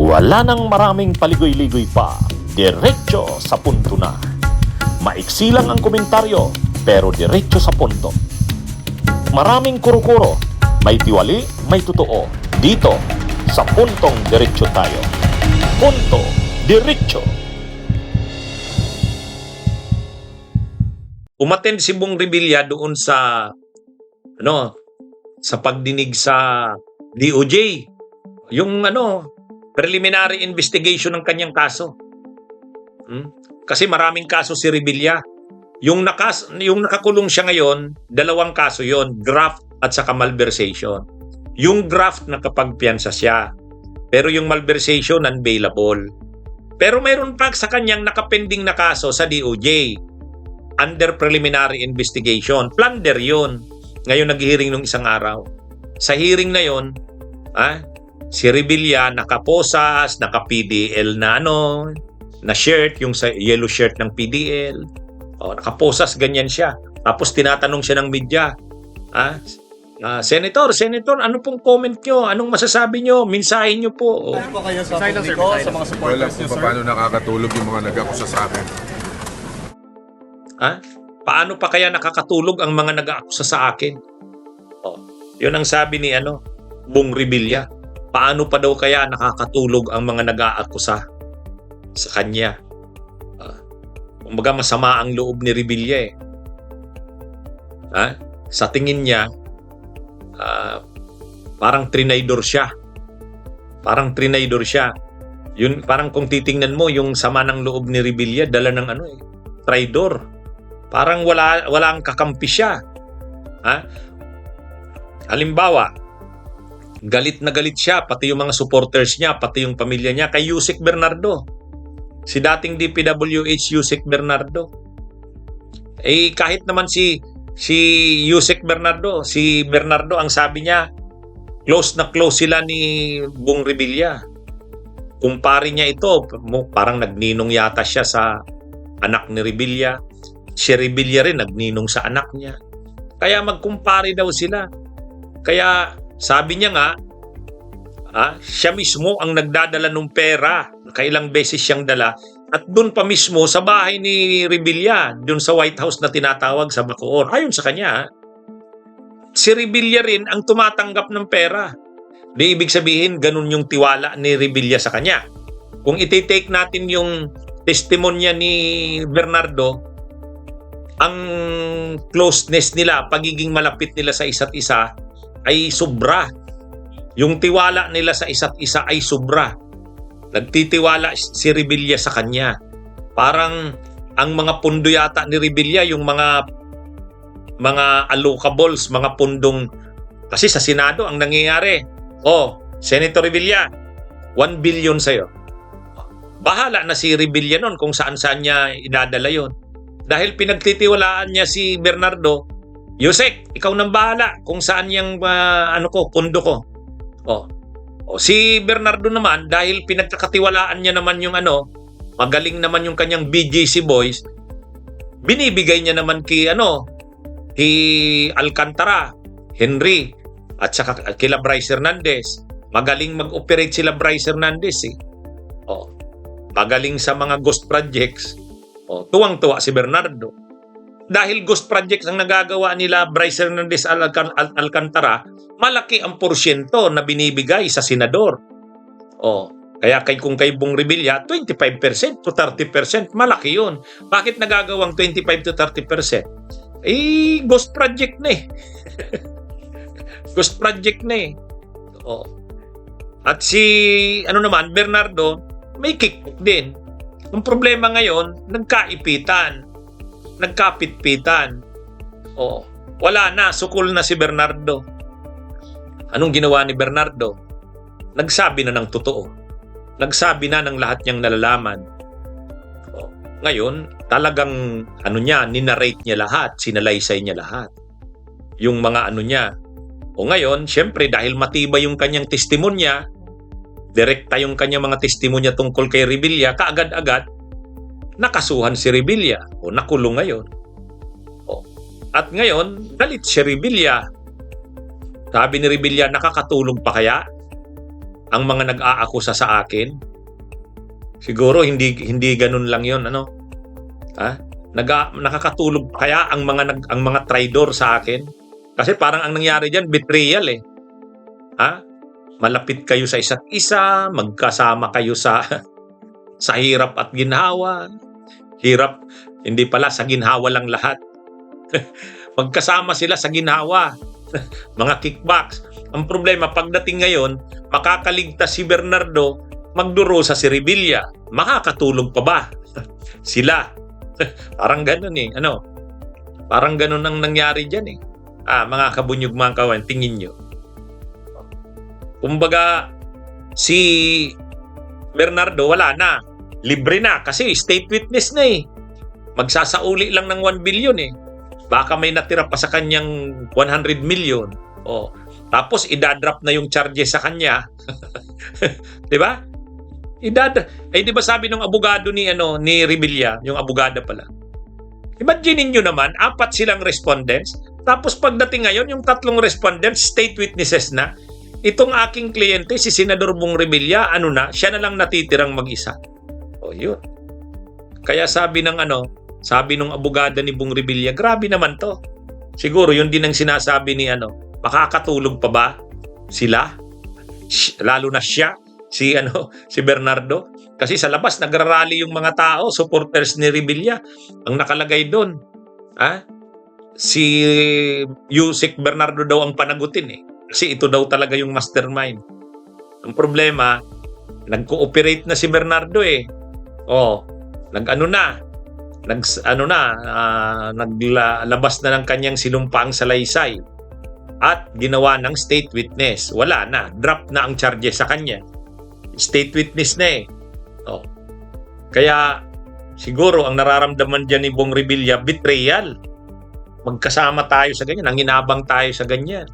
Wala nang maraming paligoy-ligoy pa, diretso sa punto na. Maiksi lang ang komentaryo, pero diretso sa punto. Maraming kuro-kuro, may tiwali, may totoo. Dito, sa puntong diretso tayo. Punto, diretso. Umattend si Bong Revilla doon sa pagdinig sa DOJ. Yung preliminary investigation ng kanyang kaso. Kasi maraming kaso si Revilla. Yung nakakulong siya ngayon, 2 kaso yon, graft at saka malversation. Yung graft nakapagpiyansa siya. Pero yung malversation unbailable. Pero mayroon pa sa kanyang nakapending na kaso sa DOJ. Under preliminary investigation. Plunder yun. Ngayon nag-hearing nung isang araw. Sa hearing na yon, si Revilla nakaposas, naka-PDL na shirt, yung sa yellow shirt ng PDL. Nakaposas, ganyan siya. Tapos tinatanong siya ng media. Senator, ano pong comment nyo? Anong masasabi nyo? Mensahe nyo po. Ano po kayo sa publiko, sa mga supporters Wala nyo, kung sir? paano nakakatulog yung mga nag-akusa sa akin. Paano pa kaya nakakatulog ang mga nag-aakusa sa akin? Yun ang sabi ni Bong Revilla. Paano pa daw kaya nakakatulog ang mga nag-aakusa sa kanya? Kumbaga masama ang loob ni Revilla Sa tingin niya, parang trinaydor siya. Yun, parang kung titingnan mo, yung sama ng loob ni Revilla, dala ng traidor. Parang walang kakampi siya. Halimbawa, galit na galit siya, pati yung mga supporters niya, pati yung pamilya niya, kay Yusek Bernardo. Si dating DPWH Yusek Bernardo. Kahit naman si Yusek Bernardo, si Bernardo, ang sabi niya, close na close sila ni Bong Revilla. Kumpare niya ito, parang nagninong yata siya sa anak ni Revilla. Si Revilla rin nagninong sa anak niya. Kaya magkumpare daw sila. Kaya sabi niya nga, siya mismo ang nagdadala ng pera. Kailang beses siyang dala. At doon pa mismo sa bahay ni Revilla, doon sa White House na tinatawag sa Bacoor. Ayon sa kanya, si Revilla rin ang tumatanggap ng pera. Di ibig sabihin, ganun yung tiwala ni Revilla sa kanya. Kung iti-take natin yung testimonya ni Bernardo, ang closeness nila, pagiging malapit nila sa isa't isa ay sobra. Yung tiwala nila sa isa't isa ay sobra. Nagtitiwala si Revilla sa kanya. Parang ang mga pundo yata ni Revilla, yung mga allocables, mga pundong, kasi sa Senado ang nangyayari, Senator Revilla, 1 billion sa'yo. Bahala na si Revilla nun kung saan-saan niya idadala yon. Dahil pinagtitiwalaan niya si Bernardo, Yusek, ikaw nang bahala kung saan yung pundo ko. Si Bernardo naman, dahil pinagkakatiwalaan niya naman yung magaling naman yung kanyang BGC boys, binibigay niya naman kay Alcantara, Henry, at saka kila Bryce Hernandez. Magaling mag-operate sila Bryce Hernandez Magaling sa mga ghost projects. Tuwang-tuwa si Bernardo. Dahil ghost projects ang nagagawa nila Bryce Hernandez Alcantara, malaki ang porsyento na binibigay sa senador. Kaya kung kay Bong Revilla, 25% to 30%, malaki yun. Bakit nagagawang 25 to 30%? Ghost project na Ghost project na At si Bernardo, may kickback din. Ang problema ngayon, nagkapitpitan. Wala na, sukol na si Bernardo. Anong ginawa ni Bernardo? Nagsabi na ng totoo. Nagsabi na ng lahat niyang nalalaman. Ngayon, talagang ninarrate niya lahat, sinalaysay niya lahat. Yung mga niya. Ngayon, syempre dahil matibay yung kanyang testimonya, direkta yung kanyang mga testimonya tungkol kay Revilla, kaagad-agad, nakasuhan si Revilla nakulong ngayon. At ngayon, galit si Revilla. Sabi ni Revilla, nakakatulog pa kaya? ang mga nag-aakusa sa akin. Siguro hindi ganun lang 'yon, ano? Nakakatulog kaya ang mga traidor sa akin? Kasi parang ang nangyari diyan betrayal eh. Malapit kayo sa isa't isa, magkasama kayo sa sa hirap at ginhawa. Hirap, hindi pala, sa ginhawa lang lahat. Magkasama sila sa ginhawa. Mga kickbacks. Ang problema, pagdating ngayon, makakaligtas si Bernardo, magdurusa si Revilla. Makakatulog pa ba sila? Parang ganun eh. Parang ganun ang nangyari dyan eh. Mga kabunyog, mga kawan, tingin nyo. Kumbaga, si Bernardo wala na. Libre na kasi state witness na eh. Magsasauli lang ng 1 billion eh. Baka may natira pa sa kanyang 100 million. Tapos idadrop na yung charges sa kanya. 'Di ba? Di ba sabi ng abogado ni Revilla, yung abogada pala. Imagine niyo naman, 4 silang respondents, tapos pagdating ngayon yung 3 respondents state witnesses na. Itong aking kliyente, si Senador Bong Revilla, siya na lang natitirang mag-isa. Yun. Kaya sabi ng abogada ni Bong Revilla, grabe naman to. Siguro yun din ang sinasabi ni makakatulog pa ba sila? Lalo na siya, si Bernardo. Kasi sa labas nagrarally yung mga tao, supporters ni Revilla. Ang nakalagay doon, si Yusek Bernardo daw ang panagutin eh. Kasi ito daw talaga yung mastermind. Ang problema, nag-cooperate na si Bernardo eh. Naglabas na ng kanyang sinumpaang salaysay at ginawa ng state witness. Wala na, drop na ang charges sa kanya. State witness na eh. Kaya siguro ang nararamdaman dyan ni Bong Revilla, betrayal. Magkasama tayo sa ganyan, nanginabang tayo sa ganyan.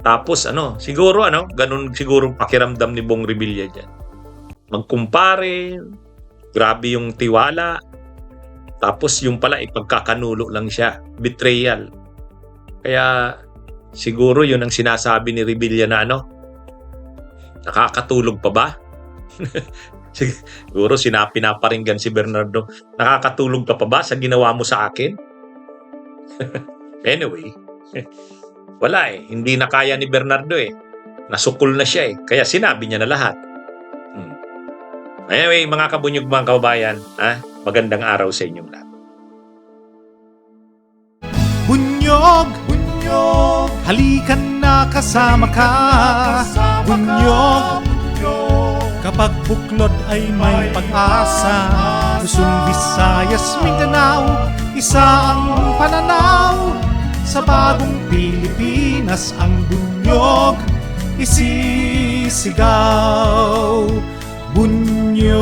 Tapos siguro ganun siguro pakiramdam ni Bong Revilla diyan. Magkumpare, grabe yung tiwala. Tapos yung pala ipagkakanulo lang siya, betrayal. Kaya siguro yun ang sinasabi ni Revilla na nakakatulog pa ba? Siguro pinaparinggan si Bernardo, nakakatulog ka pa ba sa ginawa mo sa akin? Anyway, wala eh. Hindi na kaya ni Bernardo eh. Nasukol na siya eh. Kaya sinabi niya na lahat. Anyway, mga kabunyog, mga kababayan, magandang araw sa inyong lahat. Bunyog, bunyog, halikan na kasama ka. Bunyog, kapag buklod ay may pag-asa. Luzon, Visayas, Mindanao, isa ang pananaw. Sa bagong Pilipinas ang bunyog isisigaw. Bunyog,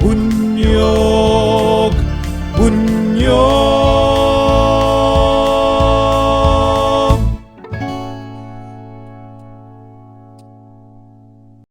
bunyog, bunyog.